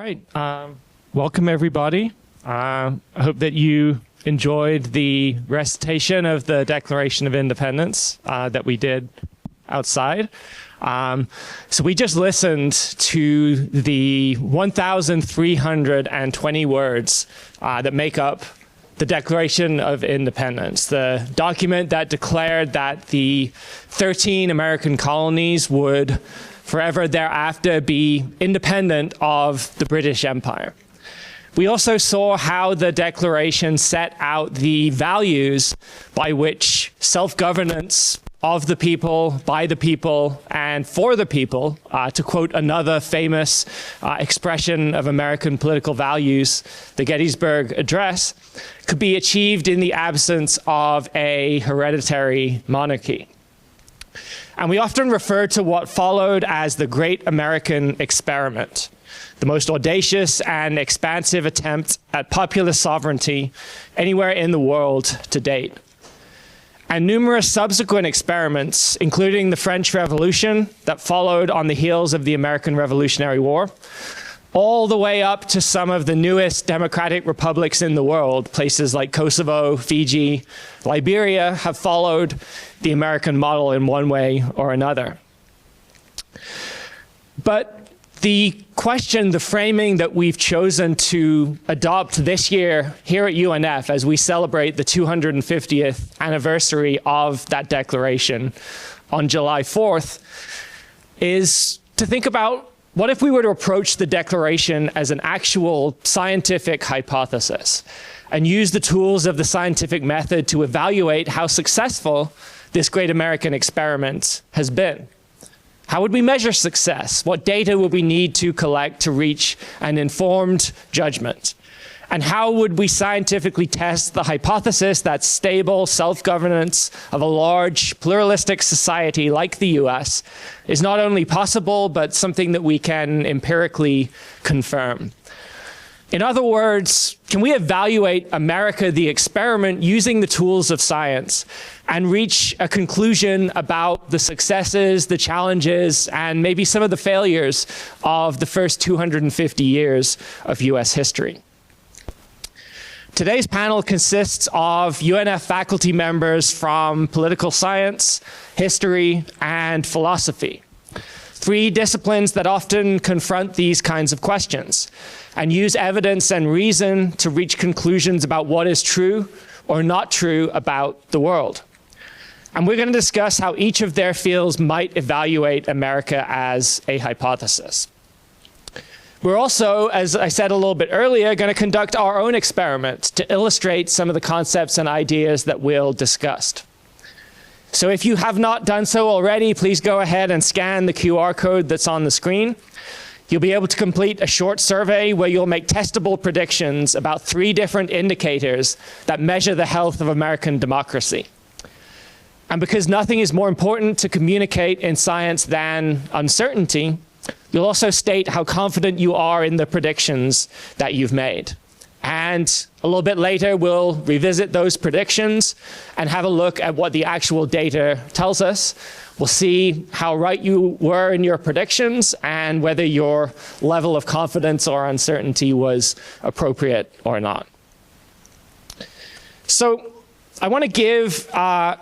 right. Welcome, everybody. I hope that you enjoyed the recitation of the Declaration of Independence that we did outside. So we just listened to the 1,320 words that make up the Declaration of Independence, the document that declared that the 13 American colonies would forever thereafter be independent of the British Empire. We also saw how the Declaration set out the values by which self-governance of the people, by the people, and for the people, to quote another famous expression of American political values, the Gettysburg Address, could be achieved in the absence of a hereditary monarchy. And we often refer to what followed as the Great American Experiment, the most audacious and expansive attempt at popular sovereignty anywhere in the world to date. And numerous subsequent experiments, including the French Revolution that followed on the heels of the American Revolutionary War, all the way up to some of the newest democratic republics in the world, places like Kosovo, Fiji, Liberia, have followed the American model in one way or another. But the question, the framing that we've chosen to adopt this year here at UNF as we celebrate the 250th anniversary of that declaration on July 4th is to think about, what if we were to approach the Declaration as an actual scientific hypothesis and use the tools of the scientific method to evaluate how successful this great American experiment has been? How would we measure success? What data would we need to collect to reach an informed judgment? And how would we scientifically test the hypothesis that stable self-governance of a large pluralistic society like the US is not only possible, but something that we can empirically confirm? In other words, can we evaluate America, the experiment, using the tools of science and reach a conclusion about the successes, the challenges, and maybe some of the failures of the first 250 years of US history? Today's panel consists of UNF faculty members from political science, history, and philosophy. Three disciplines that often confront these kinds of questions and use evidence and reason to reach conclusions about what is true or not true about the world. And we're going to discuss how each of their fields might evaluate America as a hypothesis. We're also, as I said a little bit earlier, going to conduct our own experiment to illustrate some of the concepts and ideas that we'll discuss. So if you have not done so already, please go ahead and scan the QR code that's on the screen. You'll be able to complete a short survey where you'll make testable predictions about 3 different indicators that measure the health of American democracy. And because nothing is more important to communicate in science than uncertainty, you'll also state how confident you are in the predictions that you've made. And a little bit later, we'll revisit those predictions and have a look at what the actual data tells us. We'll see how right you were in your predictions and whether your level of confidence or uncertainty was appropriate or not. So I want to give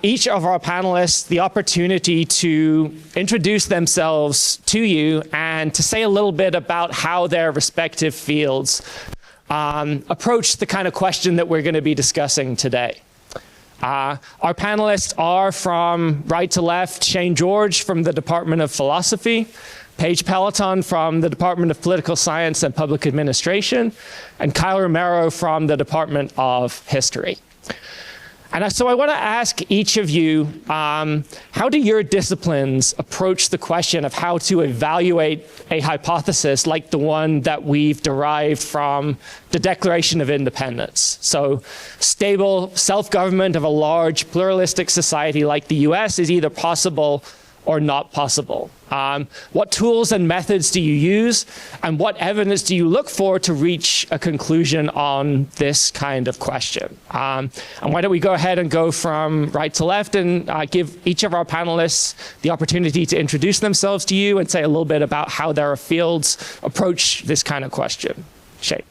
each of our panelists the opportunity to introduce themselves to you and to say a little bit about how their respective fields approach the kind of question that we're going to be discussing today. Our panelists are, from right to left, Shane George from the Department of Philosophy, Paige Peloton from the Department of Political Science and Public Administration, and Kyle Romero from the Department of History. And so I want to ask each of you, how do your disciplines approach the question of how to evaluate a hypothesis like the one that we've derived from the Declaration of Independence? So stable self-government of a large pluralistic society like the US is either possible or not possible? What tools and methods do you use, and what evidence do you look for to reach a conclusion on this kind of question? And why don't we go ahead and go from right to left and give each of our panelists the opportunity to introduce themselves to you and say a little bit about how their fields approach this kind of question. Shay.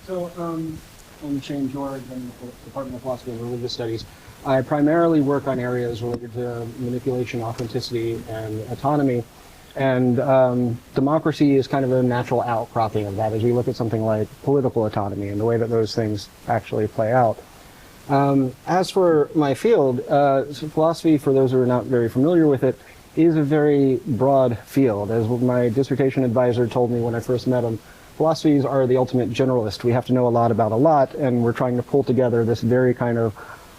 So I'm Shane George. I'm in the Department of Philosophy and Religious Studies. I primarily work on areas related to manipulation, authenticity, and autonomy. And democracy is kind of a natural outcropping of that as we look at something like political autonomy and the way that those things actually play out. As for my field, philosophy, for those who are not very familiar with it, is a very broad field. As my dissertation advisor told me when I first met him, philosophies are the ultimate generalist. We have to know a lot about a lot, and we're trying to pull together this very kind of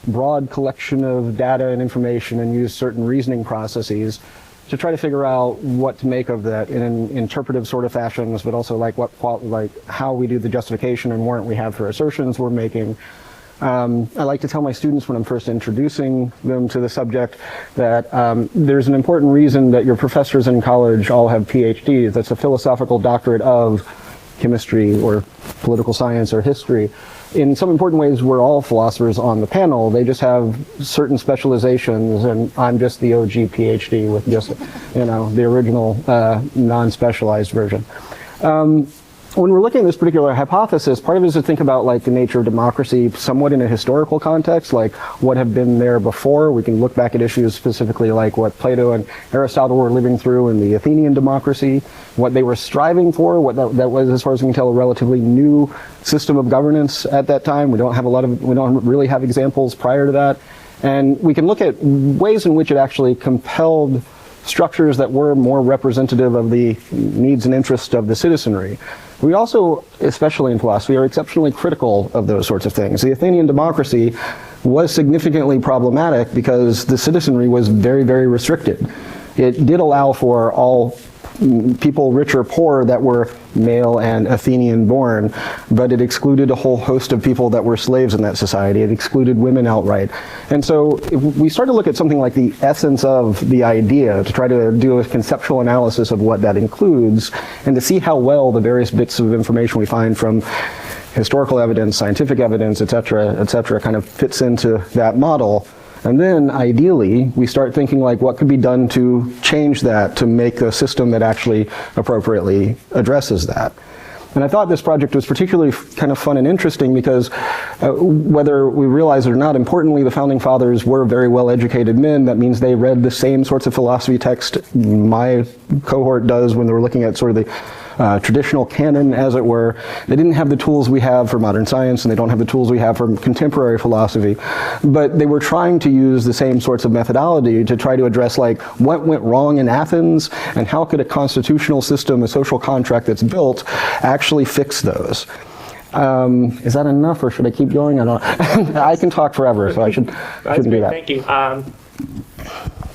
broad collection of data and information and use certain reasoning processes to try to figure out what to make of that in interpretive sort of fashions, but also like how we do the justification and warrant we have for assertions we're making. I like to tell my students when I'm first introducing them to the subject that there's an important reason that your professors in college all have PhDs. That's a philosophical doctorate of chemistry or political science or history. In some important ways, we're all philosophers on the panel. They just have certain specializations, and I'm just the OG PhD with just, the original non-specialized version. When we're looking at this particular hypothesis, part of it is to think about like the nature of democracy somewhat in a historical context, like what have been there before. We can look back at issues specifically like what Plato and Aristotle were living through in the Athenian democracy, what they were striving for, what that was, as far as we can tell, a relatively new system of governance at that time. We don't really have examples prior to that. And we can look at ways in which it actually compelled structures that were more representative of the needs and interests of the citizenry. We also, especially in philosophy, are exceptionally critical of those sorts of things. The Athenian democracy was significantly problematic because the citizenry was very, very restricted. It did allow for all people, rich or poor, that were male and Athenian born, but it excluded a whole host of people that were slaves in that society. It excluded women outright. And so if we start to look at something like the essence of the idea to try to do a conceptual analysis of what that includes and to see how well the various bits of information we find from historical evidence, scientific evidence, et cetera, kind of fits into that model. And then, ideally, we start thinking like what could be done to change that, to make a system that actually appropriately addresses that. And I thought this project was particularly kind of fun and interesting because whether we realize it or not, importantly, the Founding Fathers were very well-educated men. That means they read the same sorts of philosophy text my cohort does when they were looking at sort of the traditional canon, as it were. They didn't have the tools we have for modern science, and they don't have the tools we have for contemporary philosophy, but they were trying to use the same sorts of methodology to try to address like what went wrong in Athens and how could a constitutional system, a social contract that's built, actually fix those. Is that enough, or should I keep going? I don't. I can talk forever, so I shouldn't do that. Thank you.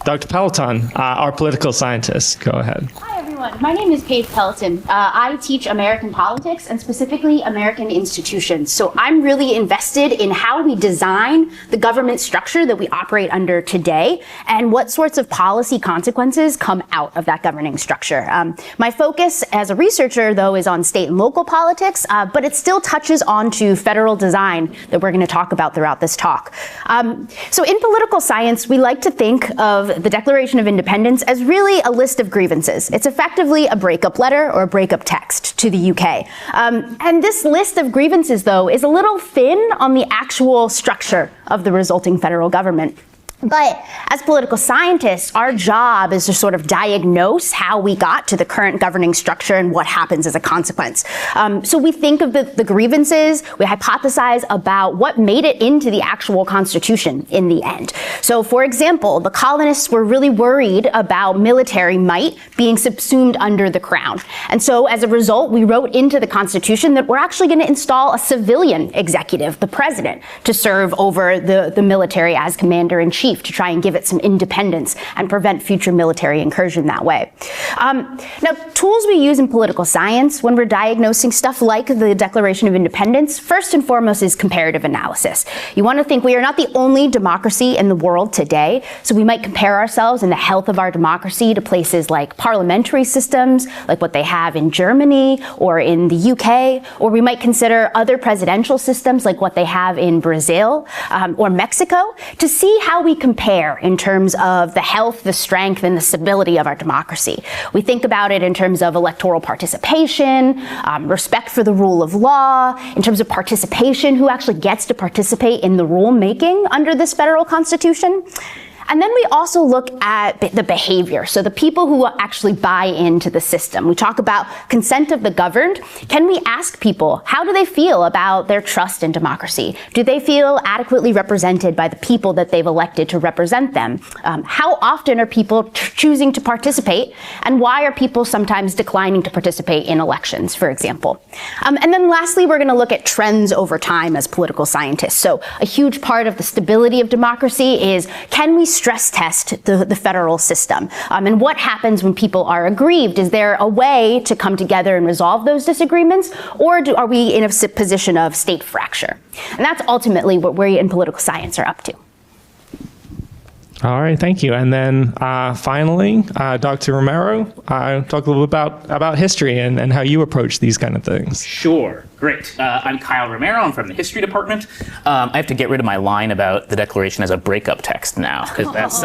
Dr. Peloton, our political scientist, go ahead. Hi, everyone. My name is Paige Peloton. I teach American politics and specifically American institutions. So I'm really invested in how we design the government structure that we operate under today and what sorts of policy consequences come out of that governing structure. My focus as a researcher, though, is on state and local politics, but it still touches on to federal design that we're going to talk about throughout this talk. So in political science, we like to think of the Declaration of Independence as really a list of grievances. It's effectively a breakup letter or a breakup text to the UK. And this list of grievances, though, is a little thin on the actual structure of the resulting federal government. But as political scientists, our job is to sort of diagnose how we got to the current governing structure and what happens as a consequence. So we think of the grievances, we hypothesize about what made it into the actual Constitution in the end. So for example, the colonists were really worried about military might being subsumed under the crown. And so as a result, we wrote into the Constitution that we're actually going to install a civilian executive, the president, to serve over the military as commander-in-chief, to try and give it some independence and prevent future military incursion that way. Now, tools we use in political science when we're diagnosing stuff like the Declaration of Independence, first and foremost, is comparative analysis. You want to think we are not the only democracy in the world today, so we might compare ourselves in the health of our democracy to places like parliamentary systems, like what they have in Germany or in the UK, or we might consider other presidential systems like what they have in Brazil or Mexico, to see how we compare in terms of the health, the strength, and the stability of our democracy. We think about it in terms of electoral participation, respect for the rule of law, in terms of participation, who actually gets to participate in the rulemaking under this federal constitution. And then we also look at the behavior, so the people who actually buy into the system. We talk about consent of the governed. Can we ask people, how do they feel about their trust in democracy? Do they feel adequately represented by the people that they've elected to represent them? How often are people choosing to participate? And why are people sometimes declining to participate in elections, for example? And then lastly, we're going to look at trends over time as political scientists. So a huge part of the stability of democracy is, can we stress test the federal system? And what happens when people are aggrieved? Is there a way to come together and resolve those disagreements? Or are we in a position of state fracture? And that's ultimately what we in political science are up to. All right, thank you. And then finally, Dr. Romero, talk a little bit about history and how you approach these kind of things. Sure, great. I'm Kyle Romero. I'm from the history department. I have to get rid of my line about the Declaration as a breakup text now, because that's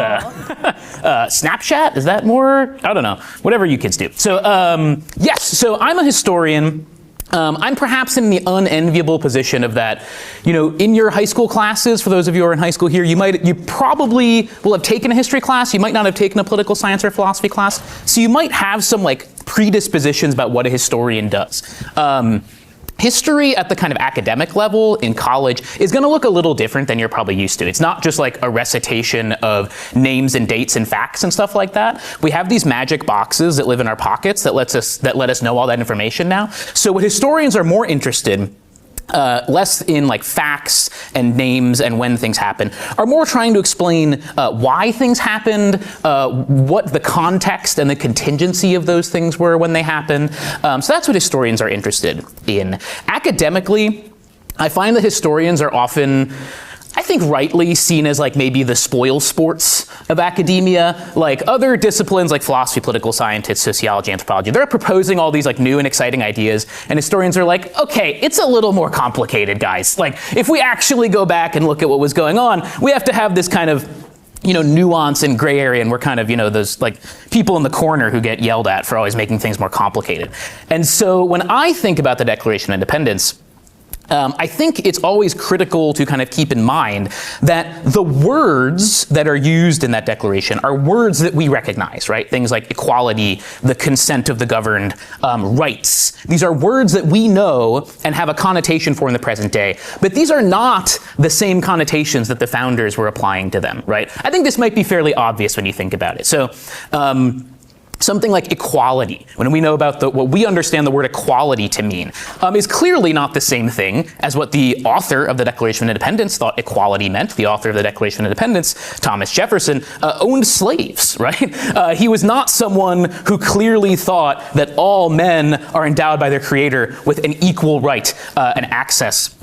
Snapchat. Is that more? I don't know. Whatever you kids do. So yes, so I'm a historian. I'm perhaps in the unenviable position of that, in your high school classes, for those of you who are in high school here, you probably will have taken a history class. You might not have taken a political science or philosophy class. So you might have some predispositions about what a historian does. History at the kind of academic level in college is going to look a little different than you're probably used to. It's not just like a recitation of names and dates and facts and stuff like that. We have these magic boxes that live in our pockets that let us know all that information now. So what historians are more interested less in facts and names and when things happen, are more trying to explain why things happened, what the context and the contingency of those things were when they happened. So that's what historians are interested in. Academically, I find that historians are often, I think, rightly seen as maybe the spoil sports of academia. Other disciplines like philosophy, political science, sociology, anthropology, they're proposing all these new and exciting ideas, and historians are like, okay, it's a little more complicated, guys. If we actually go back and look at what was going on, we have to have this kind of nuance and gray area, and we're kind of, those people in the corner who get yelled at for always making things more complicated. And so when I think about the Declaration of Independence, I think it's always critical to kind of keep in mind that the words that are used in that declaration are words that we recognize, right? Things like equality, the consent of the governed, rights. These are words that we know and have a connotation for in the present day, but these are not the same connotations that the founders were applying to them, right? I think this might be fairly obvious when you think about it. So, something like equality, when we know about what we understand the word equality to mean, is clearly not the same thing as what the author of the Declaration of Independence thought equality meant. The author of the Declaration of Independence, Thomas Jefferson, owned slaves, right? He was not someone who clearly thought that all men are endowed by their creator with an equal right and access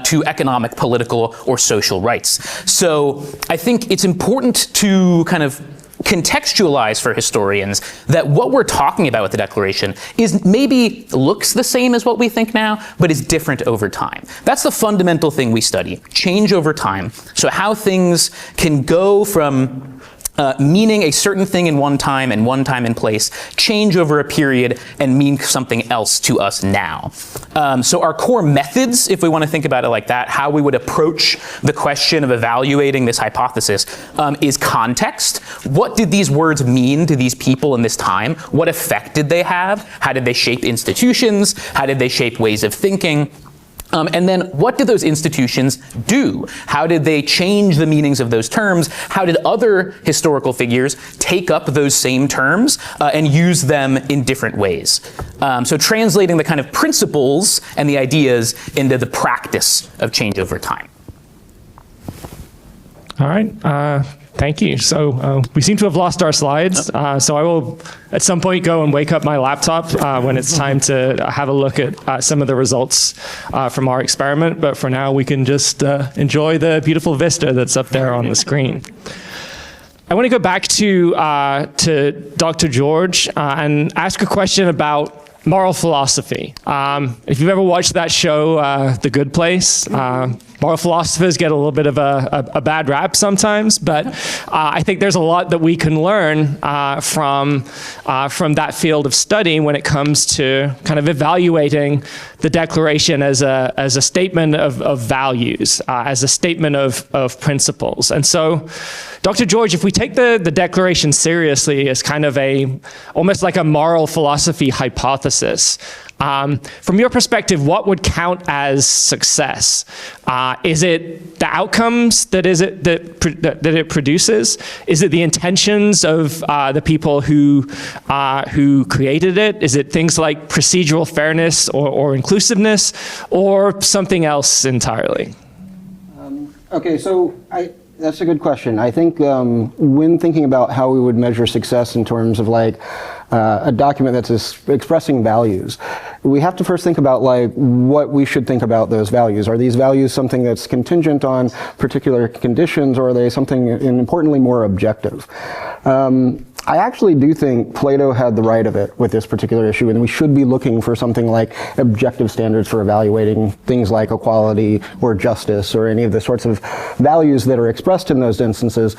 to economic, political, or social rights. So I think it's important to kind of contextualize for historians that what we're talking about with the Declaration is maybe looks the same as what we think now, but is different over time. That's the fundamental thing we study, change over time. So how things can go from meaning a certain thing in one time and one time and place, change over a period and mean something else to us now. So our core methods, if we want to think about it like that, how we would approach the question of evaluating this hypothesis, is context. What did these words mean to these people in this time? What effect did they have? How did they shape institutions? How did they shape ways of thinking? And then what did those institutions do? How did they change the meanings of those terms? How did other historical figures take up those same terms and use them in different ways? So translating the kind of principles and the ideas into the practice of change over time. All right. Thank you. So we seem to have lost our slides. So I will at some point go and wake up my laptop when it's time to have a look at some of the results from our experiment. But for now, we can just enjoy the beautiful vista that's up there on the screen. I want to go back to Dr. George and ask a question about moral philosophy. If you've ever watched that show, The Good Place, moral philosophers get a little bit of a bad rap sometimes, but I think there's a lot that we can learn from that field of study when it comes to kind of evaluating the Declaration as a statement of values, as a statement of principles. And so, Dr. George, if we take the Declaration seriously as kind of almost like a moral philosophy hypothesis, from your perspective, what would count as success? Is it the outcomes that it produces? Is it the intentions of the people who created it? Is it things like procedural fairness or inclusiveness, or something else entirely? Okay, so that's a good question. I think when thinking about how we would measure success in terms of like a document that's expressing values, we have to first think about like what we should think about those values. Are these values something that's contingent on particular conditions, or are they something, and importantly, more objective? I actually do think Plato had the right of it with this particular issue, and we should be looking for something like objective standards for evaluating things like equality or justice or any of the sorts of values that are expressed in those instances.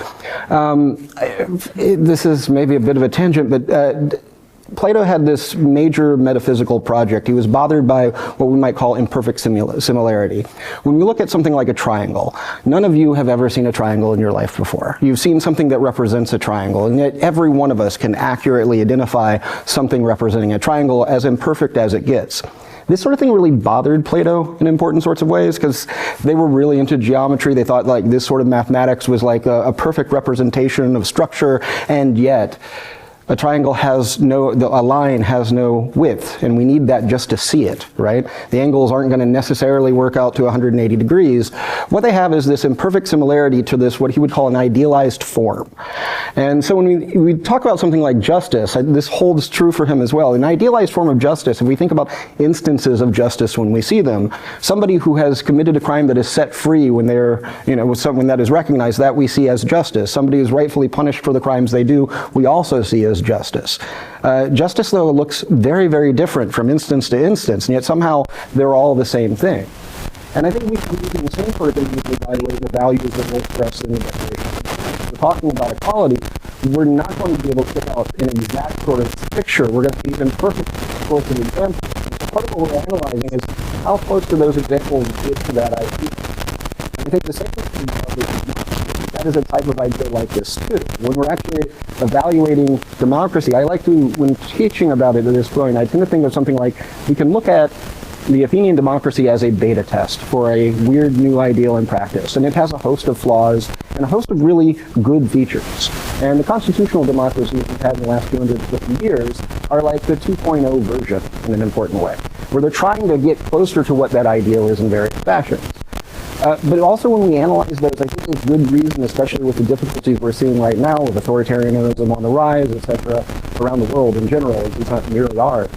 This is maybe a bit of a tangent, but Plato had this major metaphysical project. He was bothered by what we might call imperfect similarity. When we look at something like a triangle, none of you have ever seen a triangle in your life before. You've seen something that represents a triangle, and yet every one of us can accurately identify something representing a triangle as imperfect as it gets. This sort of thing really bothered Plato in important sorts of ways, because they were really into geometry. They thought like this sort of mathematics was like a perfect representation of structure, and yet a triangle has a line has no width, and we need that just to see it, right? The angles aren't going to necessarily work out to 180 degrees. What they have is this imperfect similarity to this, what he would call an idealized form. And so when we talk about something like justice, this holds true for him as well. An idealized form of justice, if we think about instances of justice when we see them, somebody who has committed a crime that is set free when they're, with something that is recognized, that we see as justice. Somebody who's rightfully punished for the crimes they do, we also see as justice. Justice, though, looks very, very different from instance to instance, and yet somehow they're all the same thing. And I think we can do the same sort of thing to evaluate the values that we'll express in the Declaration. If we're talking about equality, we're not going to be able to pick out an exact sort of picture. We're going to use imperfect sorts of examples. Part of what we're analyzing is how close do those examples get to that idea. I think the same thing that is a type of idea like this too. When we're actually evaluating democracy, I like to, when teaching about it at this point, I tend to think of something like we can look at the Athenian democracy as a beta test for a weird new ideal in practice. And it has a host of flaws and a host of really good features. And the constitutional democracies we've had in the last 250 years are like the 2.0 version in an important way, where they're trying to get closer to what that ideal is in various fashions. But also when we analyze those, I think there's good reason, especially with the difficulties we're seeing right now with authoritarianism on the rise, etc., around the world in general, it's not merely ours.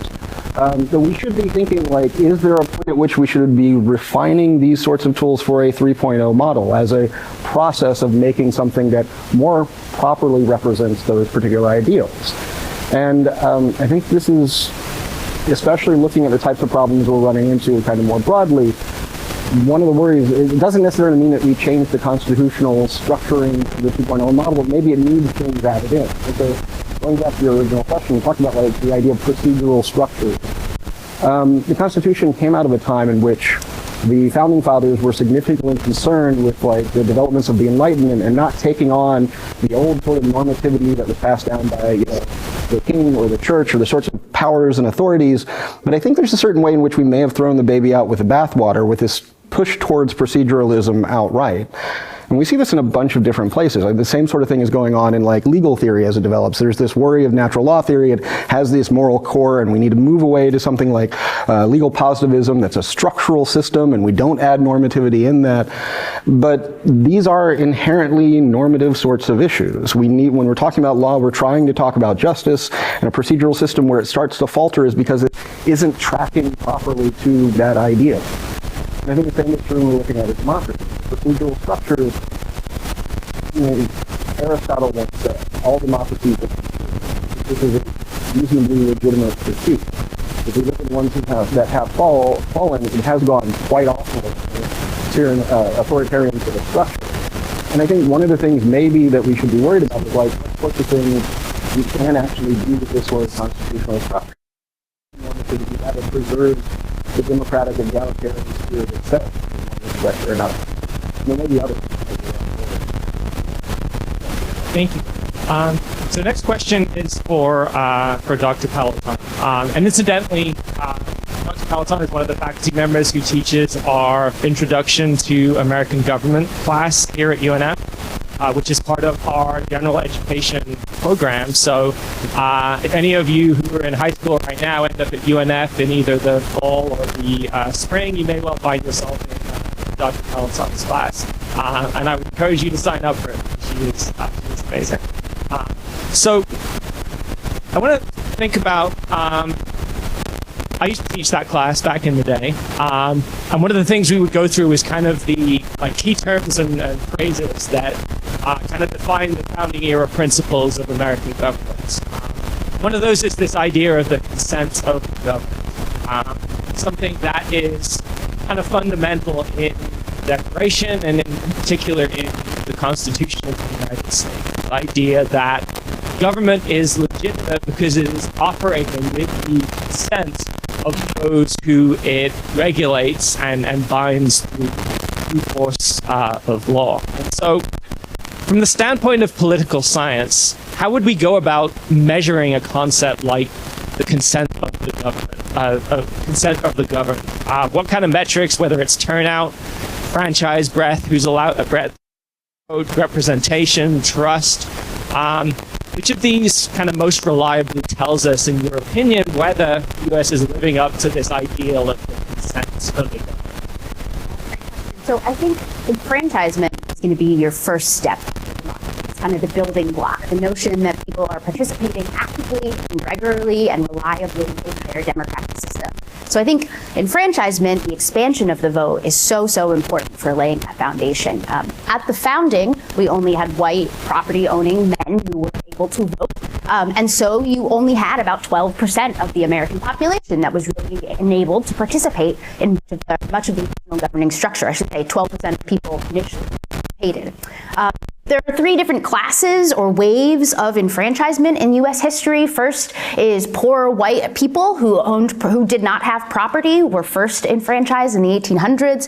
So we should be thinking, like, is there a point at which we should be refining these sorts of tools for a 3.0 model as a process of making something that more properly represents those particular ideals? And I think this is, especially looking at the types of problems we're running into kind of more broadly, one of the worries, it doesn't necessarily mean that we change the constitutional structuring of the 2.0 model, but maybe it needs things added in. And so going back to your original question, we talked about like the idea of procedural structure. The Constitution came out of a time in which the Founding Fathers were significantly concerned with like the developments of the Enlightenment and not taking on the old sort of normativity that was passed down by the king or the church or the sorts of powers and authorities. But I think there's a certain way in which we may have thrown the baby out with the bathwater with this push towards proceduralism outright. And we see this in a bunch of different places. Like the same sort of thing is going on in like legal theory as it develops. There's this worry of natural law theory. It has this moral core, and we need to move away to something like legal positivism that's a structural system, and we don't add normativity in that. But these are inherently normative sorts of issues. We need, when we're talking about law, we're trying to talk about justice, and a procedural system where it starts to falter is because it isn't tracking properly to that idea. And I think the same is true when we're looking at a democracy. Procedural structures, Aristotle once said, all democracies, this is a reasonably legitimate pursuit. If we look at the ones that have fallen, it has gone quite often to authoritarian sort of structure. And I think one of the things maybe that we should be worried about is like what sorts of things we can actually do with this sort of constitutional structure. That it preserves the democratic egalitarian spirit itself, whether or not. There may be other things. Thank you. So next question is for Dr. Peloton. And incidentally, Dr. Peloton is one of the faculty members who teaches our Introduction to American Government class here at UNF, which is part of our general education program. So if any of you who are in high school right now end up at UNF in either the fall or the spring, you may well find yourself in Dr. Peloton's class. And I would encourage you to sign up for it. She's amazing. So I want to think about, I used to teach that class back in the day, and one of the things we would go through is kind of the key terms and phrases that kind of define the founding era principles of American government. One of those is this idea of the consent of the government, something that is kind of fundamental in the Declaration and in particular in the Constitution of the United States. The idea that government is legitimate because it is operating with the consent of those who it regulates and binds through force of law. And so, from the standpoint of political science, how would we go about measuring a concept like the consent of the government? What kind of metrics, whether it's turnout, franchise breadth, who's allowed breadth, representation, trust? Which of these kind of most reliably tells us, in your opinion, whether the U.S. is living up to this ideal of the consent of the government? So I think enfranchisement is going to be your first step. It's kind of the building block, the notion that people are participating actively and regularly and reliably in their democratic system. So I think enfranchisement, the expansion of the vote, is so important for laying that foundation. At the founding, we only had white property-owning men who were able to vote. And so you only had about 12% of the American population that was really enabled to participate in much of the national governing structure. I should say 12% of people initially participated. There are three different classes or waves of enfranchisement in U.S. history. First is poor white people who did not have property were first enfranchised in the 1800s,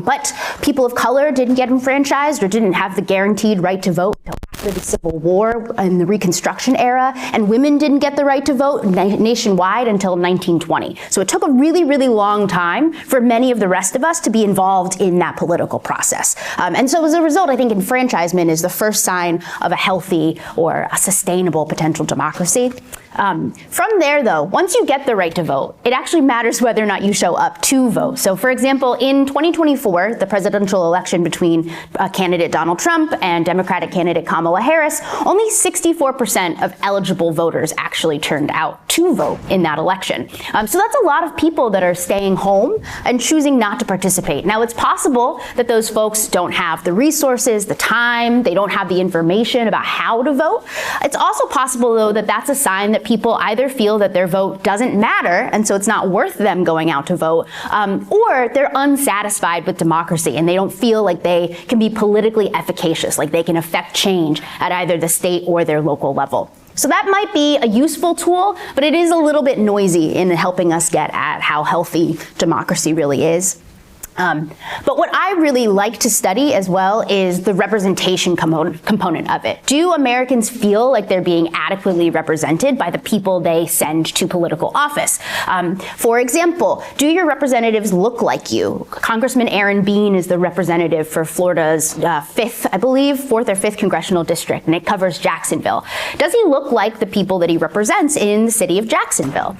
but people of color didn't get enfranchised or didn't have the guaranteed right to vote until after the Civil War and the Reconstruction era, and women didn't get the right to vote nationwide until 1920. So it took a really long time for many of the rest of us to be involved in that political process. And so as a result, I think enfranchisement is the first sign of a healthy or a sustainable potential democracy. From there, though, once you get the right to vote, it actually matters whether or not you show up to vote. So, for example, in 2024, the presidential election between candidate Donald Trump and Democratic candidate Kamala Harris, only 64% of eligible voters actually turned out to vote in that election. So that's a lot of people that are staying home and choosing not to participate. Now, it's possible that those folks don't have the resources, the time, they don't have the information about how to vote. It's also possible, though, that that's a sign that people either feel that their vote doesn't matter, and so it's not worth them going out to vote, or they're unsatisfied with democracy and they don't feel like they can be politically efficacious, like they can affect change at either the state or their local level. So that might be a useful tool, but it is a little bit noisy in helping us get at how healthy democracy really is. But what I really like to study as well is the representation component of it. Do Americans feel like they're being adequately represented by the people they send to political office? For example, do your representatives look like you? Congressman Aaron Bean is the representative for Florida's fourth or fifth congressional district, and it covers Jacksonville. Does he look like the people that he represents in the city of Jacksonville?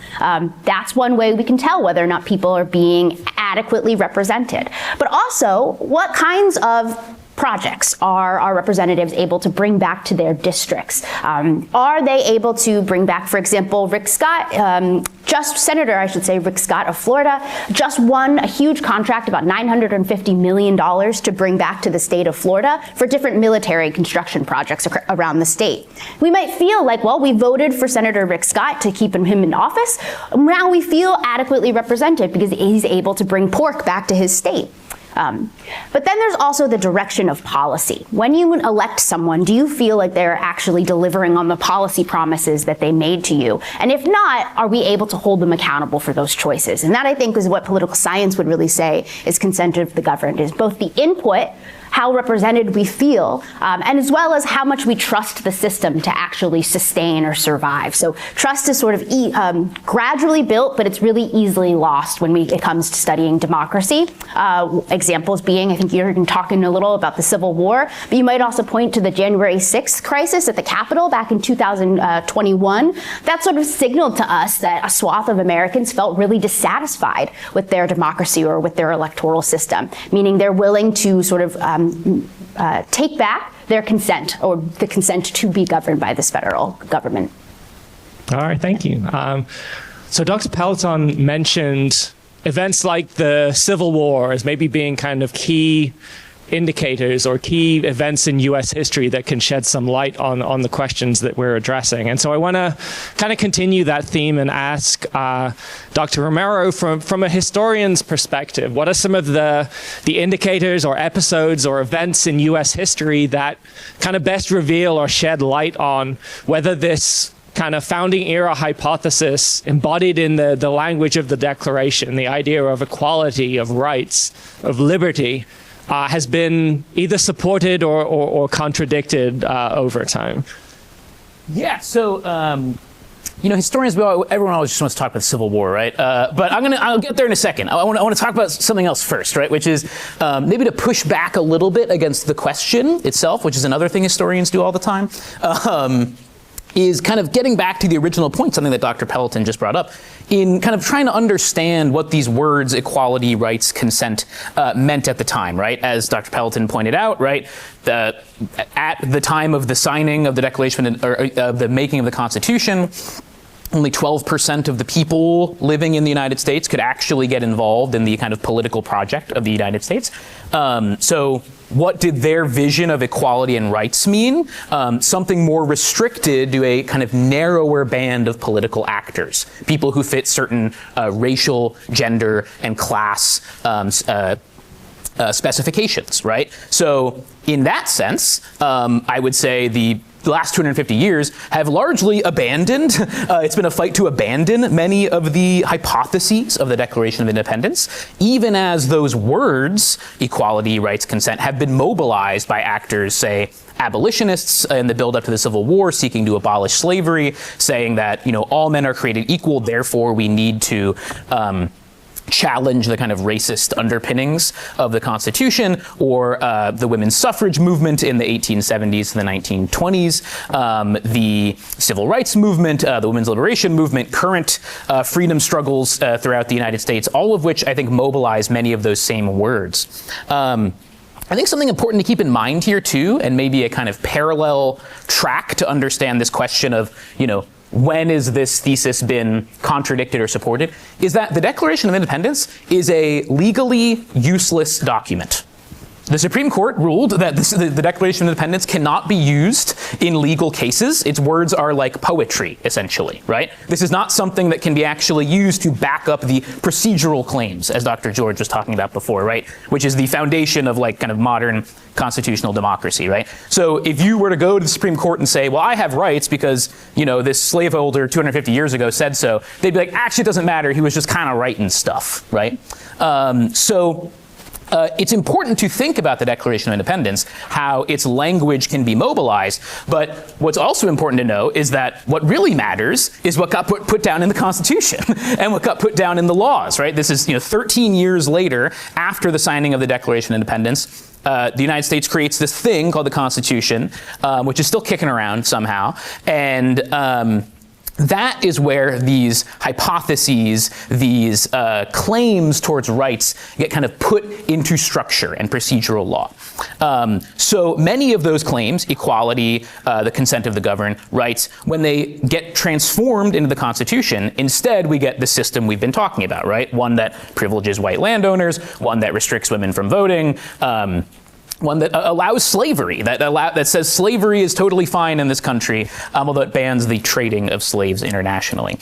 That's one way we can tell whether or not people are being adequately represented. But also, what kinds of projects are our representatives able to bring back to their districts? Are they able to bring back, for example, Rick Scott, Rick Scott of Florida, just won a huge contract, about $950 million to bring back to the state of Florida for different military construction projects around the state. We might feel like, well, we voted for Senator Rick Scott to keep him in office. Now we feel adequately represented because he's able to bring pork back to his state. But then there's also the direction of policy. When you elect someone, do you feel like they're actually delivering on the policy promises that they made to you? And if not, are we able to hold them accountable for those choices? And that, I think, is what political science would really say is consent of the governed, is both the input, how represented we feel, and as well as how much we trust the system to actually sustain or survive. So trust is sort of gradually built, but it's really easily lost when it comes to studying democracy. Examples being, I think you're talking a little about the Civil War, but you might also point to the January 6th crisis at the Capitol back in 2021. That sort of signaled to us that a swath of Americans felt really dissatisfied with their democracy or with their electoral system, meaning they're willing to sort of take back their consent, or the consent to be governed by this federal government. All right, thank you. So Dr. Pelton mentioned events like the Civil War as maybe being kind of key indicators or key events in U.S. history that can shed some light on the questions that we're addressing. And so I want to kind of continue that theme and ask Dr. Romero, from a historian's perspective, what are some of the indicators or episodes or events in U.S. history that kind of best reveal or shed light on whether this kind of founding era hypothesis embodied in the language of the Declaration, the idea of equality, of rights, of liberty, has been either supported or contradicted over time? Yeah, so, historians, everyone always just wants to talk about the Civil War, right? But I'll get there in a second. I want to talk about something else first, right? Which is maybe to push back a little bit against the question itself, which is another thing historians do all the time. Is kind of getting back to the original point, something that Dr. Pelton just brought up, in kind of trying to understand what these words, equality, rights, consent, meant at the time, right? As Dr. Pelton pointed out, right, at the time of the signing of the Declaration, or the making of the Constitution, only 12% of the people living in the United States could actually get involved in the kind of political project of the United States. So what did their vision of equality and rights mean? Something more restricted to a kind of narrower band of political actors, people who fit certain racial, gender, and class specifications, right? So in that sense, I would say the last 250 years have largely abandoned, it's been a fight to abandon many of the hypotheses of the Declaration of Independence, even as those words, equality, rights, consent, have been mobilized by actors, say, abolitionists in the build-up to the Civil War seeking to abolish slavery, saying that, all men are created equal, therefore we need to challenge the kind of racist underpinnings of the Constitution, or the women's suffrage movement in the 1870s and the 1920s, the civil rights movement, the women's liberation movement, current freedom struggles throughout the United States, all of which I think mobilize many of those same words. I think something important to keep in mind here too, and maybe a kind of parallel track to understand this question of, when has this thesis been contradicted or supported, is that the Declaration of Independence is a legally useless document. The Supreme Court ruled that the Declaration of Independence cannot be used in legal cases. Its words are like poetry, essentially, right? This is not something that can be actually used to back up the procedural claims, as Dr. George was talking about before, right? Which is the foundation of kind of modern constitutional democracy, right? So if you were to go to the Supreme Court and say, well, I have rights because, this slaveholder 250 years ago said so, they'd be like, actually, it doesn't matter. He was just kind of writing stuff, right? So it's important to think about the Declaration of Independence, how its language can be mobilized, but what's also important to know is that what really matters is what got put down in the Constitution and what got put down in the laws, right? This is 13 years later, after the signing of the Declaration of Independence. The United States creates this thing called the Constitution, which is still kicking around somehow, and that is where these hypotheses, these claims towards rights get kind of put into structure and procedural law. So many of those claims, equality, the consent of the governed, rights, when they get transformed into the Constitution, instead we get the system we've been talking about, right? One that privileges white landowners, one that restricts women from voting, one that allows slavery, that says slavery is totally fine in this country, although it bans the trading of slaves internationally.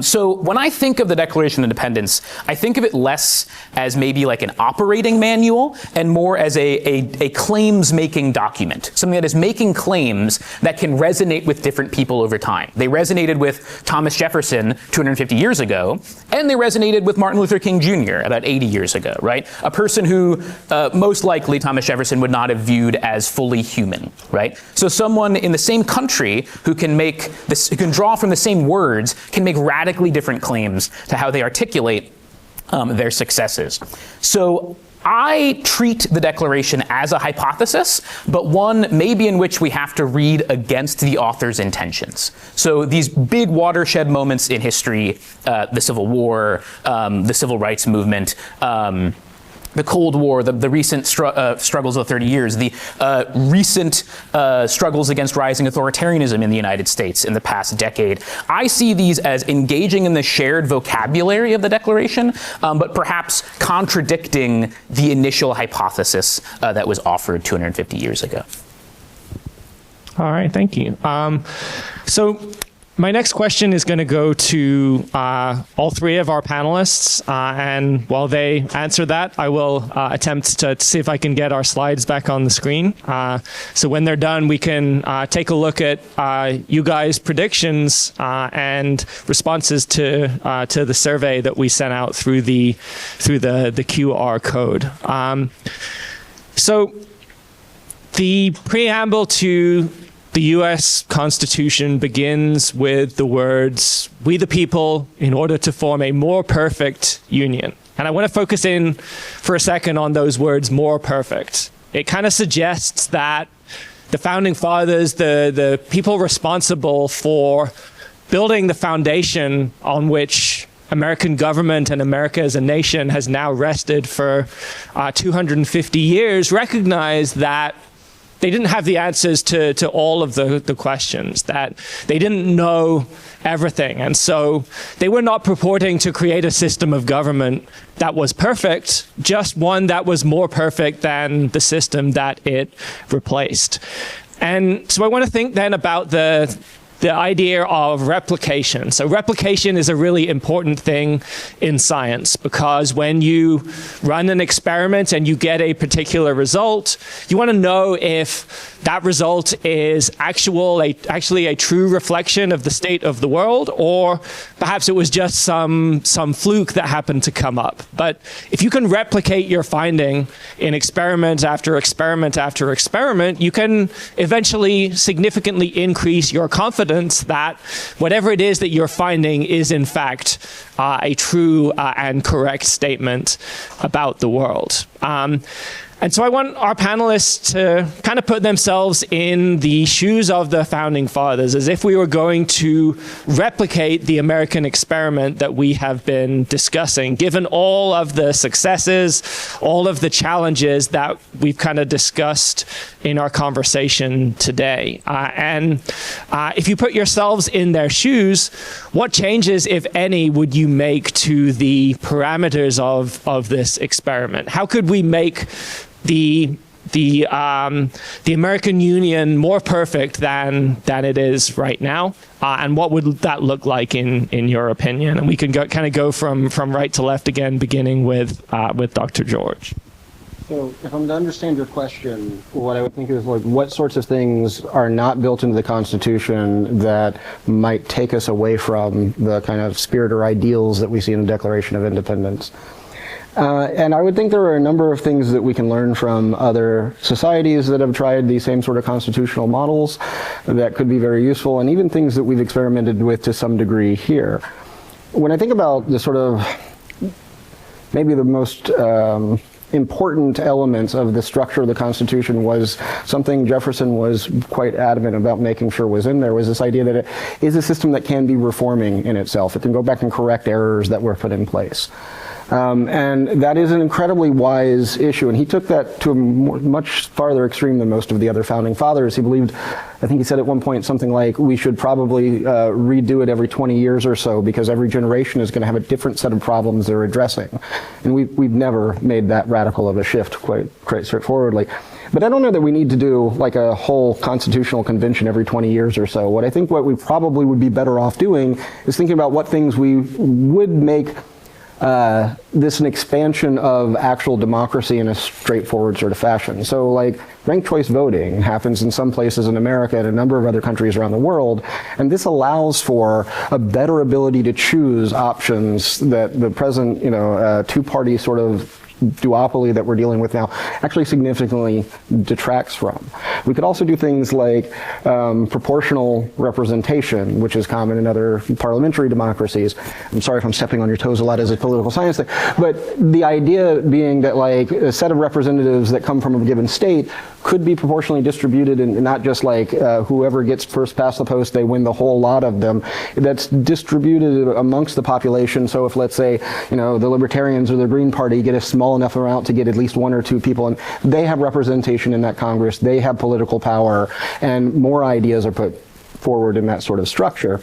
So when I think of the Declaration of Independence, I think of it less as maybe like an operating manual and more as a claims-making document, something that is making claims that can resonate with different people over time. They resonated with Thomas Jefferson 250 years ago, and they resonated with Martin Luther King Jr. about 80 years ago, right? A person who most likely Thomas Jefferson would not have viewed as fully human, right? So someone in the same country who can draw from the same words can make radically different claims to how they articulate their successes. So I treat the Declaration as a hypothesis, but one maybe in which we have to read against the author's intentions. So these big watershed moments in history, the Civil War, the Civil Rights Movement, the Cold War, the recent struggles of 30 years, the recent struggles against rising authoritarianism in the United States in the past decade. I see these as engaging in the shared vocabulary of the Declaration, but perhaps contradicting the initial hypothesis that was offered 250 years ago. All right, thank you. So my next question is going to go to all three of our panelists, and while they answer that, I will attempt to see if I can get our slides back on the screen. So when they're done, we can take a look at you guys' predictions and responses to the survey that we sent out through the QR code. So the preamble to the U.S. Constitution begins with the words, "We the people, in order to form a more perfect union." And I want to focus in for a second on those words, more perfect. It kind of suggests that the founding fathers, the people responsible for building the foundation on which American government and America as a nation has now rested for 250 years, recognize that they didn't have the answers to all of the questions, that they didn't know everything. And so they were not purporting to create a system of government that was perfect, just one that was more perfect than the system that it replaced. And so I want to think then about the idea of replication. So replication is a really important thing in science, because when you run an experiment and you get a particular result, you want to know if that result is actually a true reflection of the state of the world, or perhaps it was just some fluke that happened to come up. But if you can replicate your finding in experiment after experiment after experiment, you can eventually significantly increase your confidence that whatever it is that you're finding is in fact a true and correct statement about the world. And so I want our panelists to kind of put themselves in the shoes of the founding fathers, as if we were going to replicate the American experiment that we have been discussing, given all of the successes, all of the challenges that we've kind of discussed in our conversation today. And if you put yourselves in their shoes, what changes, if any, would you make to the parameters of this experiment? How could we make the American Union more perfect than it is right now, and what would that look like in your opinion? And we can kind of go from right to left again, beginning with Dr. George. So if I'm to understand your question, what I would think is, like, what sorts of things are not built into the Constitution that might take us away from the kind of spirit or ideals that we see in the Declaration of Independence? And I would think there are a number of things that we can learn from other societies that have tried these same sort of constitutional models that could be very useful, and even things that we've experimented with to some degree here. When I think about the sort of, maybe the most important elements of the structure of the Constitution was something Jefferson was quite adamant about making sure was in there, was this idea that it is a system that can be reforming in itself. It can go back and correct errors that were put in place. And that is an incredibly wise issue, and he took that to a much farther extreme than most of the other founding fathers. He believed, I think he said at one point something like, we should probably redo it every 20 years or so, because every generation is going to have a different set of problems they're addressing. And we've never made that radical of a shift quite straightforwardly. But I don't know that we need to do like a whole constitutional convention every 20 years or so. What I think what we probably would be better off doing is thinking about what things we would make this an expansion of actual democracy in a straightforward sort of fashion. So like ranked choice voting happens in some places in America and a number of other countries around the world, and this allows for a better ability to choose options that the present, two-party sort of duopoly that we're dealing with now actually significantly detracts from. We could also do things like proportional representation, which is common in other parliamentary democracies. I'm sorry if I'm stepping on your toes a lot as a political science thing, but the idea being that like a set of representatives that come from a given state could be proportionally distributed, and not just like whoever gets first past the post, they win the whole lot of them. That's distributed amongst the population. So if, let's say, the Libertarians or the Green Party get a small enough amount to get at least one or two people, and they have representation in that Congress, they have political power, and more ideas are put forward in that sort of structure.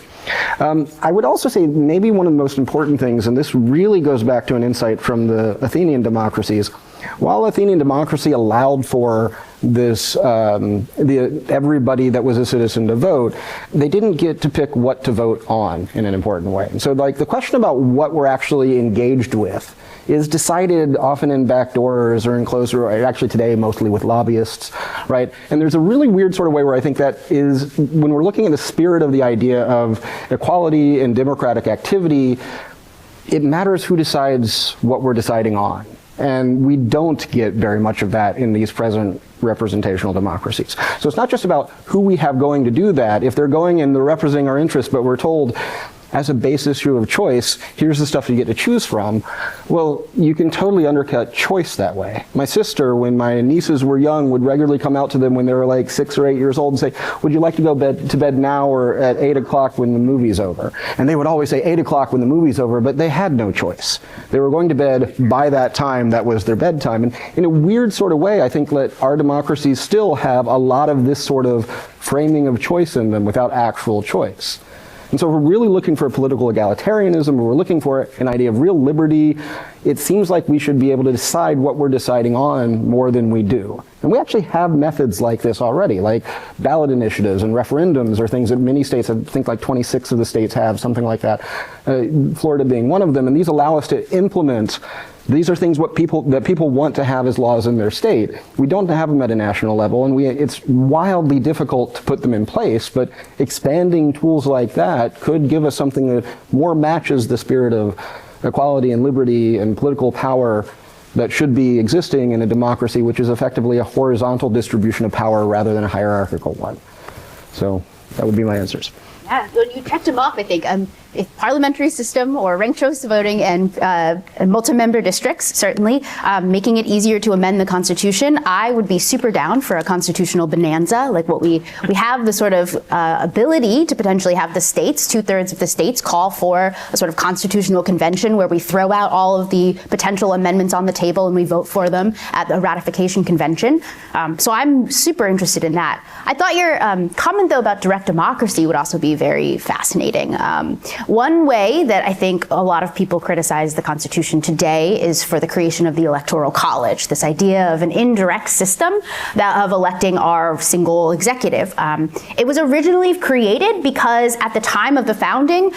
I would also say maybe one of the most important things, and this really goes back to an insight from the Athenian democracies, while Athenian democracy allowed for this, everybody that was a citizen to vote, they didn't get to pick what to vote on in an important way. And so like the question about what we're actually engaged with is decided often in back doors or in closed doors, actually today mostly with lobbyists, right? And there's a really weird sort of way where I think that is, when we're looking at the spirit of the idea of equality and democratic activity, it matters who decides what we're deciding on. And we don't get very much of that in these present representational democracies. So it's not just about who we have going to do that. If they're going and they're representing our interests, but we're told, as a base issue of choice, here's the stuff you get to choose from. Well, you can totally undercut choice that way. My sister, when my nieces were young, would regularly come out to them when they were like 6 or 8 years old and say, would you like to go to bed now or at 8 o'clock when the movie's over? And they would always say 8 o'clock when the movie's over, but they had no choice. They were going to bed by that time. That was their bedtime. And in a weird sort of way, I think that our democracies still have a lot of this sort of framing of choice in them without actual choice. And so if we're really looking for political egalitarianism, or we're looking for an idea of real liberty, it seems like we should be able to decide what we're deciding on more than we do. And we actually have methods like this already, like ballot initiatives and referendums are things that many states, I think like 26 of the states have, something like that, Florida being one of them, and these allow us to implement. These are things that people want to have as laws in their state. We don't have them at a national level, and it's wildly difficult to put them in place, but expanding tools like that could give us something that more matches the spirit of equality and liberty and political power that should be existing in a democracy, which is effectively a horizontal distribution of power rather than a hierarchical one. So that would be my answers. Yeah, you checked them off, I think. A parliamentary system or ranked choice voting and multi-member districts, certainly, making it easier to amend the Constitution. I would be super down for a constitutional bonanza, like what we have the sort of ability to potentially have the states, 2/3 of the states, call for a sort of constitutional convention where we throw out all of the potential amendments on the table and we vote for them at the ratification convention. So I'm super interested in that. I thought your comment, though, about direct democracy would also be very fascinating. One way that I think a lot of people criticize the Constitution today is for the creation of the Electoral College, this idea of an indirect system of electing our single executive. It was originally created because at the time of the founding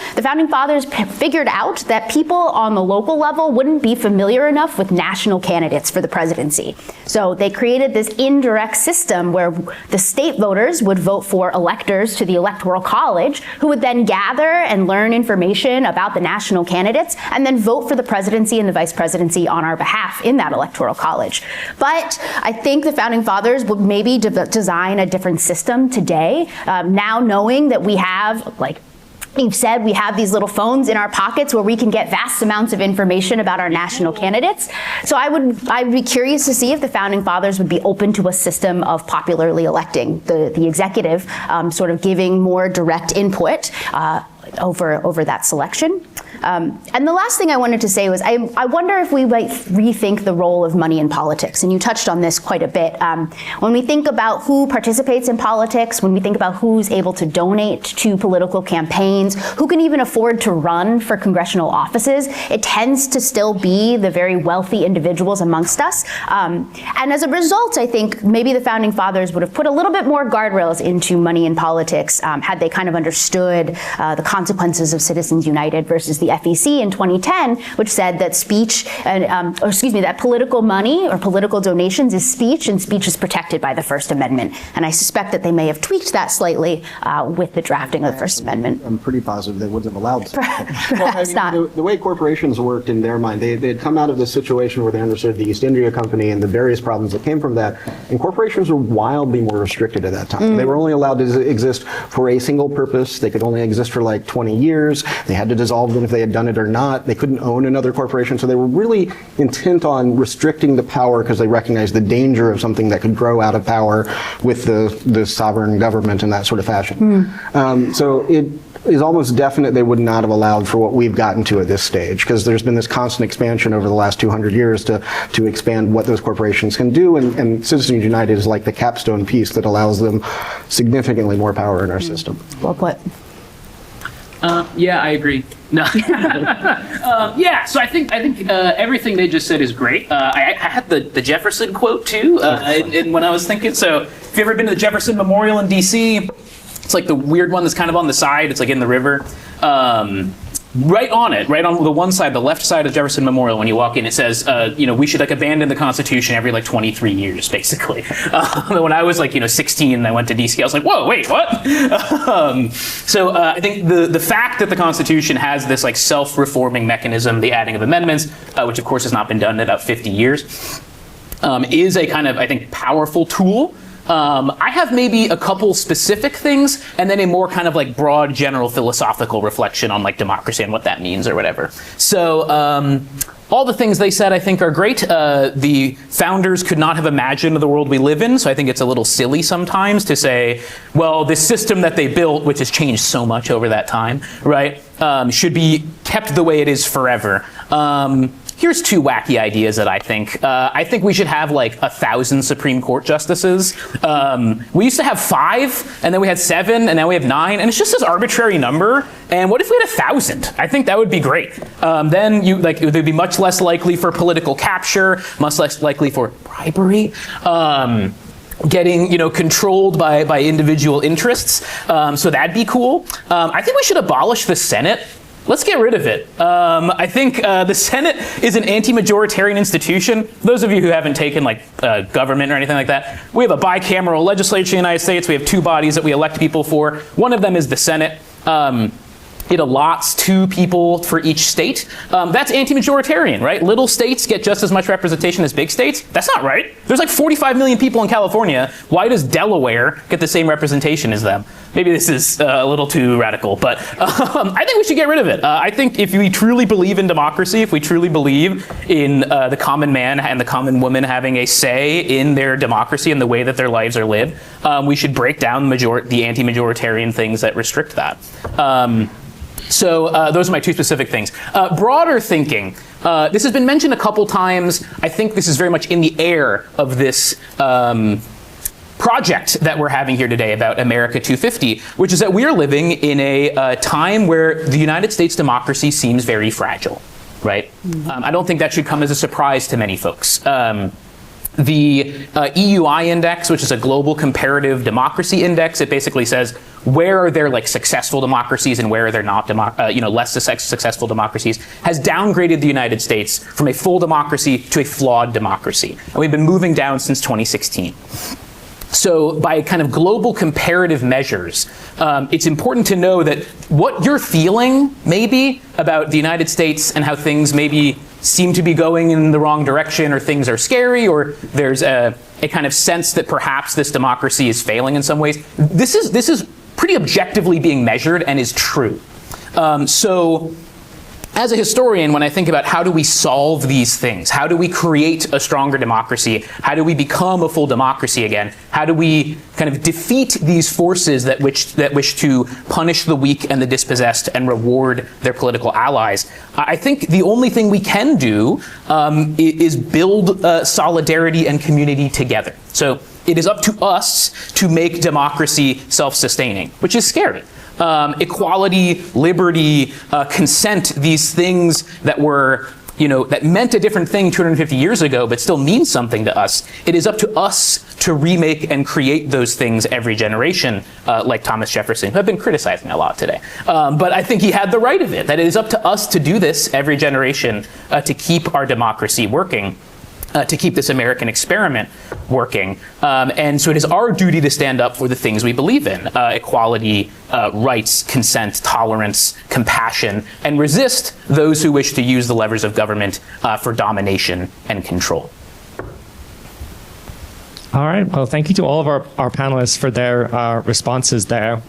fathers figured out that people on the local level wouldn't be familiar enough with national candidates for the presidency. So they created this indirect system where the state voters would vote for electors to the Electoral College, who would then gather and learn information about the national candidates and then vote for the presidency and the vice presidency on our behalf in that electoral college. But I think the founding fathers would maybe design a different system today, now knowing that we have, like you've said, we have these little phones in our pockets where we can get vast amounts of information about our national candidates. So I'd be curious to see if the founding fathers would be open to a system of popularly electing the executive, sort of giving more direct input over that selection. And the last thing I wanted to say was I wonder if we might rethink the role of money in politics. And you touched on this quite a bit. When we think about who participates in politics, when we think about who's able to donate to political campaigns, who can even afford to run for congressional offices, it tends to still be the very wealthy individuals amongst us. And as a result, I think maybe the founding fathers would have put a little bit more guardrails into money in politics had they kind of understood the consequences of Citizens United versus the FEC in 2010, which said that that political money or political donations is speech, and speech is protected by the First Amendment. And I suspect that they may have tweaked that slightly with the drafting of the First Amendment. I'm pretty positive they wouldn't have allowed to. Perhaps not. The way corporations worked in their mind, they had come out of this situation where they understood the East India Company and the various problems that came from that. And corporations were wildly more restricted at that time. They were only allowed to exist for a single purpose. They could only exist for like 20 years. They had to dissolve them if they had done it or not. They couldn't own another corporation. So they were really intent on restricting the power because they recognized the danger of something that could grow out of power with the sovereign government in that sort of fashion. So it is almost definite they would not have allowed for what we've gotten to at this stage, because there's been this constant expansion over the last 200 years to expand what those corporations can do, and Citizens United is like the capstone piece that allows them significantly more power in our system. Well put. Yeah, I agree. No. Yeah, so I think everything they just said is great. I had the Jefferson quote too, when I was thinking. So if you've ever been to the Jefferson Memorial in DC, it's like the weird one that's kind of on the side. It's like in the river. Right on the one side, the left side of Jefferson Memorial, when you walk in, it says, we should like abandon the Constitution every like 23 years, basically. When I was like, 16 and I went to DC, I was like, whoa, wait, what? So I think the fact that the Constitution has this like self-reforming mechanism, the adding of amendments, which of course has not been done in about 50 years, is a kind of, I think, powerful tool. I have maybe a couple specific things and then a more kind of like broad general philosophical reflection on like democracy and what that means or whatever. So all the things they said I think are great. The founders could not have imagined the world we live in, so I think it's a little silly sometimes to say, well, this system that they built, which has changed so much over that time, right, should be kept the way it is forever. Here's two wacky ideas that I think we should have like 1,000 Supreme Court justices. We used to have 5, and then we had 7, and now we have 9, and it's just this arbitrary number. And what if we had 1,000? I think that would be great. Then they'd be much less likely for political capture, much less likely for bribery. Getting controlled by individual interests. So that'd be cool. I think we should abolish the Senate. Let's get rid of it. I think the Senate is an anti-majoritarian institution. For those of you who haven't taken government or anything like that, we have a bicameral legislature in the United States. We have 2 bodies that we elect people for. One of them is the Senate. It allots 2 people for each state. That's anti-majoritarian, right? Little states get just as much representation as big states. That's not right. There's like 45 million people in California. Why does Delaware get the same representation as them? Maybe this is a little too radical, but I think we should get rid of it. I think if we truly believe in democracy, if we truly believe in the common man and the common woman having a say in their democracy and the way that their lives are lived, we should break down the anti-majoritarian things that restrict that. So those are my 2 specific things. Broader thinking. This has been mentioned a couple times. I think this is very much in the air of this project that we're having here today about America 250, which is that we are living in a time where the United States democracy seems very fragile, right? I don't think that should come as a surprise to many folks. The EUI index, which is a global comparative democracy index, it basically says where are there successful democracies and where are there not less successful democracies, has downgraded the United States from a full democracy to a flawed democracy. And we've been moving down since 2016. So by kind of global comparative measures, it's important to know that what you're feeling maybe about the United States and how things maybe seem to be going in the wrong direction, or things are scary, or there's a kind of sense that perhaps this democracy is failing in some ways. This is pretty objectively being measured and is true. So as a historian, when I think about how do we solve these things, how do we create a stronger democracy, how do we become a full democracy again, how do we kind of defeat these forces that wish to punish the weak and the dispossessed and reward their political allies, I think the only thing we can do is build solidarity and community together. So it is up to us to make democracy self-sustaining, which is scary. Equality, liberty, consent, these things that were, that meant a different thing 250 years ago, but still mean something to us. It is up to us to remake and create those things every generation, like Thomas Jefferson, who I've been criticizing a lot today. But I think he had the right of it, that it is up to us to do this every generation to keep our democracy working. To keep this American experiment working. And so it is our duty to stand up for the things we believe in, equality, rights, consent, tolerance, compassion, and resist those who wish to use the levers of government for domination and control. All right. Well, thank you to all of our panelists for their responses there.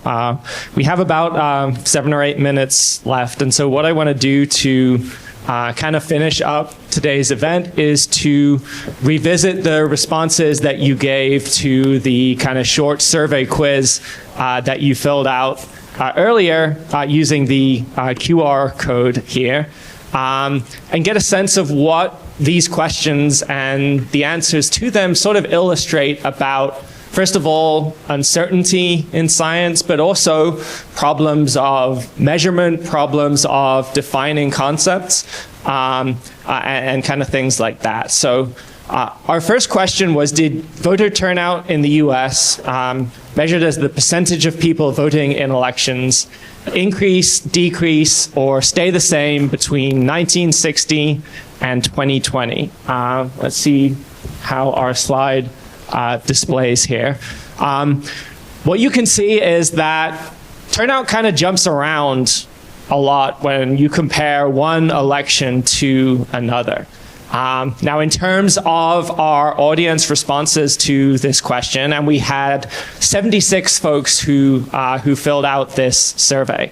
We have about 7 or 8 minutes left. And so what I want to do to kind of finish up today's event is to revisit the responses that you gave to the kind of short survey quiz that you filled out earlier using the QR code here, and get a sense of what these questions and the answers to them sort of illustrate about, first of all, uncertainty in science, but also problems of measurement, problems of defining concepts, and kind of things like that. So our first question was, did voter turnout in the US, measured as the percentage of people voting in elections, increase, decrease, or stay the same between 1960 and 2020? Let's see how our slide displays here. What you can see is that turnout kind of jumps around a lot when you compare one election to another. Now, in terms of our audience responses to this question, and we had 76 folks who filled out this survey,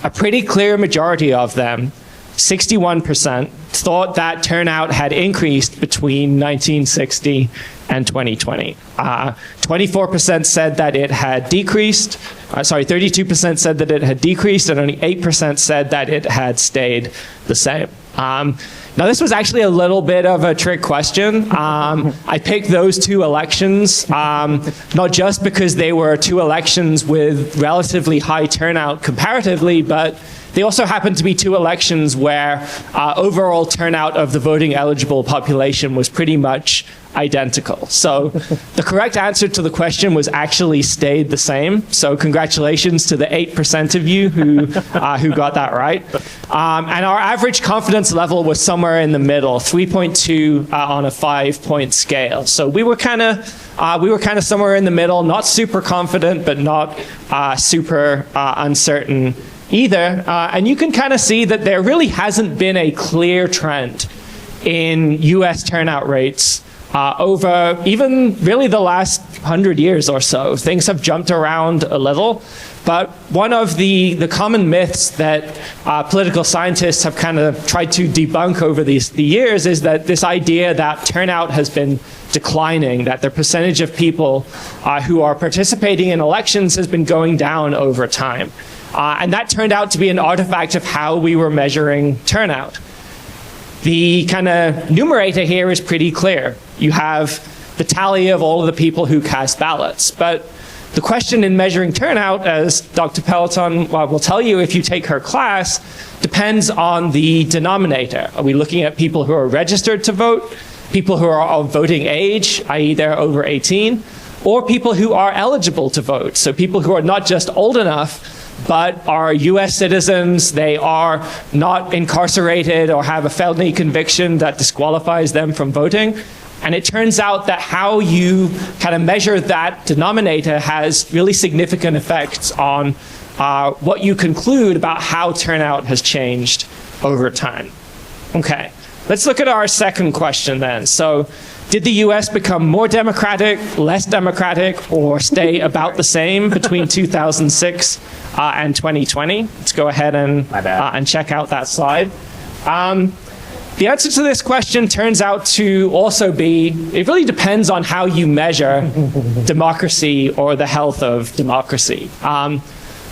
a pretty clear majority of them, 61%, thought that turnout had increased between 1960 and 2020. 24% said that it had decreased. 32% said that it had decreased, and only 8% said that it had stayed the same. Now, this was actually a little bit of a trick question. I picked those 2 elections, not just because they were 2 elections with relatively high turnout comparatively, but they also happened to be 2 elections where overall turnout of the voting eligible population was pretty much identical. So the correct answer to the question was actually stayed the same. So congratulations to the 8% of you who got that right. And our average confidence level was somewhere in the middle, 3.2 on a 5-point scale. So we were kind of somewhere in the middle, not super confident, but not super uncertain either. And you can kind of see that there really hasn't been a clear trend in US turnout rates over even really the last 100 years or so. Things have jumped around a little, but one of the common myths that political scientists have kind of tried to debunk over the years is that this idea that turnout has been declining, that the percentage of people who are participating in elections has been going down over time. And that turned out to be an artifact of how we were measuring turnout. The kind of numerator here is pretty clear. You have the tally of all of the people who cast ballots. But the question in measuring turnout, as Dr. Peloton will tell you if you take her class, depends on the denominator. Are we looking at people who are registered to vote, people who are of voting age, i.e. they're over 18, or people who are eligible to vote, so people who are not just old enough but are US citizens, they are not incarcerated or have a felony conviction that disqualifies them from voting, And it turns out that how you kind of measure that denominator has really significant effects on what you conclude about how turnout has changed over time. Okay, let's look at our second question then. So, did the US become more democratic, less democratic, or stay about the same between 2006 and 2020? Let's go ahead and check out that slide. The answer to this question turns out to also be, it really depends on how you measure democracy or the health of democracy.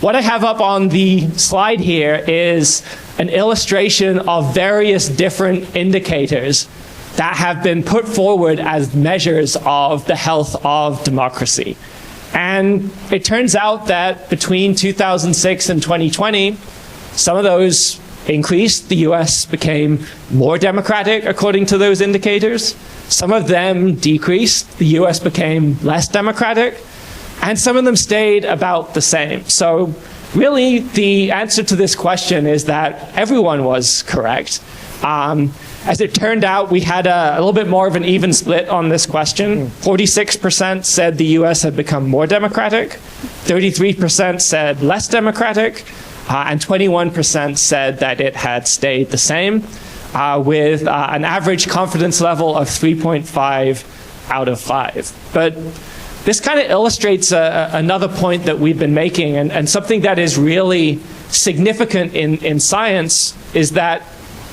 What I have up on the slide here is an illustration of various different indicators that have been put forward as measures of the health of democracy. And it turns out that between 2006 and 2020, some of those increased. The US became more democratic according to those indicators. Some of them decreased. The US became less democratic. And some of them stayed about the same. So really, the answer to this question is that everyone was correct. As it turned out, we had a little bit more of an even split on this question. 46% said the US had become more democratic, 33% said less democratic, and 21% said that it had stayed the same, with an average confidence level of 3.5 out of 5. But this kind of illustrates another point that we've been making, and something that is really significant in science is that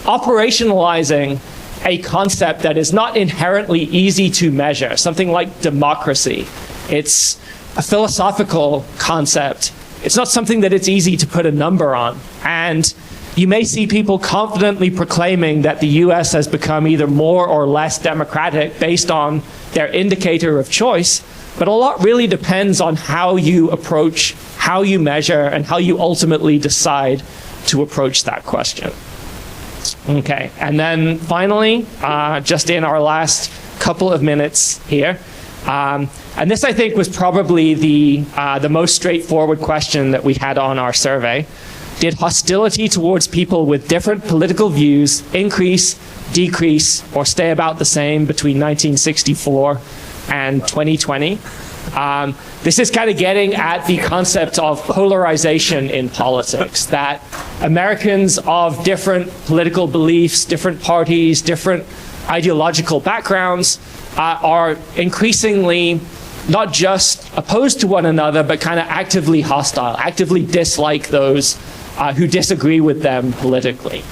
operationalizing a concept that is not inherently easy to measure, something like democracy. It's a philosophical concept. It's not something that it's easy to put a number on. And you may see people confidently proclaiming that the US has become either more or less democratic based on their indicator of choice, but a lot really depends on how you approach, how you measure, and how you ultimately decide to approach that question. Okay, and then finally, just in our last couple of minutes here, and this I think was probably the most straightforward question that we had on our survey. Did hostility towards people with different political views increase, decrease, or stay about the same between 1964 and 2020? This is kind of getting at the concept of polarization in politics, that Americans of different political beliefs, different parties, different ideological backgrounds are increasingly not just opposed to one another, but kind of actively hostile, actively dislike those who disagree with them politically.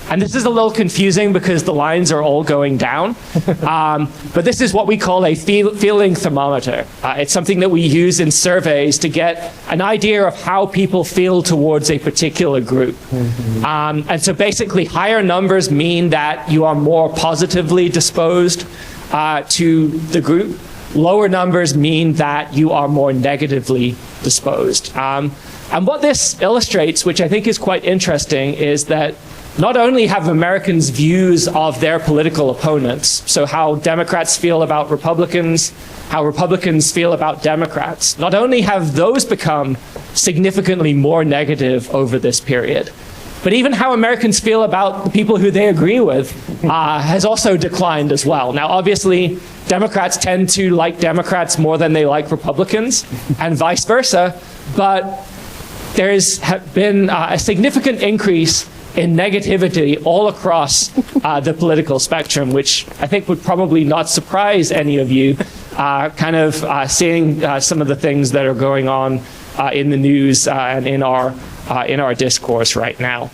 And this is a little confusing because the lines are all going down. But this is what we call a feeling thermometer. It's something that we use in surveys to get an idea of how people feel towards a particular group. And so basically, higher numbers mean that you are more positively disposed to the group. Lower numbers mean that you are more negatively disposed. And what this illustrates, which I think is quite interesting, is that not only have Americans' views of their political opponents, so how Democrats feel about Republicans, how Republicans feel about Democrats, not only have those become significantly more negative over this period, but even how Americans feel about the people who they agree with has also declined as well. Now, obviously, Democrats tend to like Democrats more than they like Republicans, and vice versa, but there's been a significant increase in negativity all across the political spectrum, which I think would probably not surprise any of you, seeing some of the things that are going on in the news and in our discourse right now.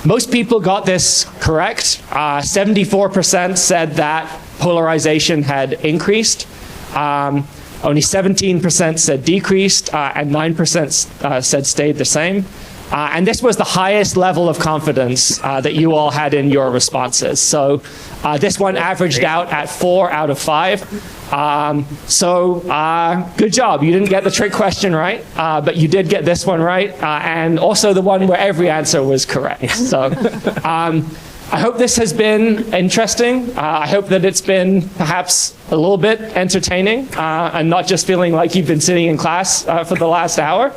Most people got this correct. 74% said that polarization had increased. Only 17% said decreased, and 9% said stayed the same. And this was the highest level of confidence that you all had in your responses. So this one averaged out at 4 out of 5. Good job. You didn't get the trick question right, but you did get this one right, and also the one where every answer was correct. So I hope this has been interesting. I hope that it's been perhaps a little bit entertaining and not just feeling like you've been sitting in class for the last hour.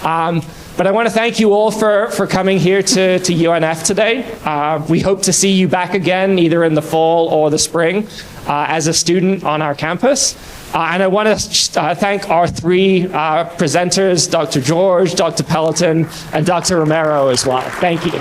But I want to thank you all for coming here to UNF today. We hope to see you back again, either in the fall or the spring, as a student on our campus. And I want to thank our three presenters, Dr. George, Dr. Pelleton, and Dr. Romero as well. Thank you.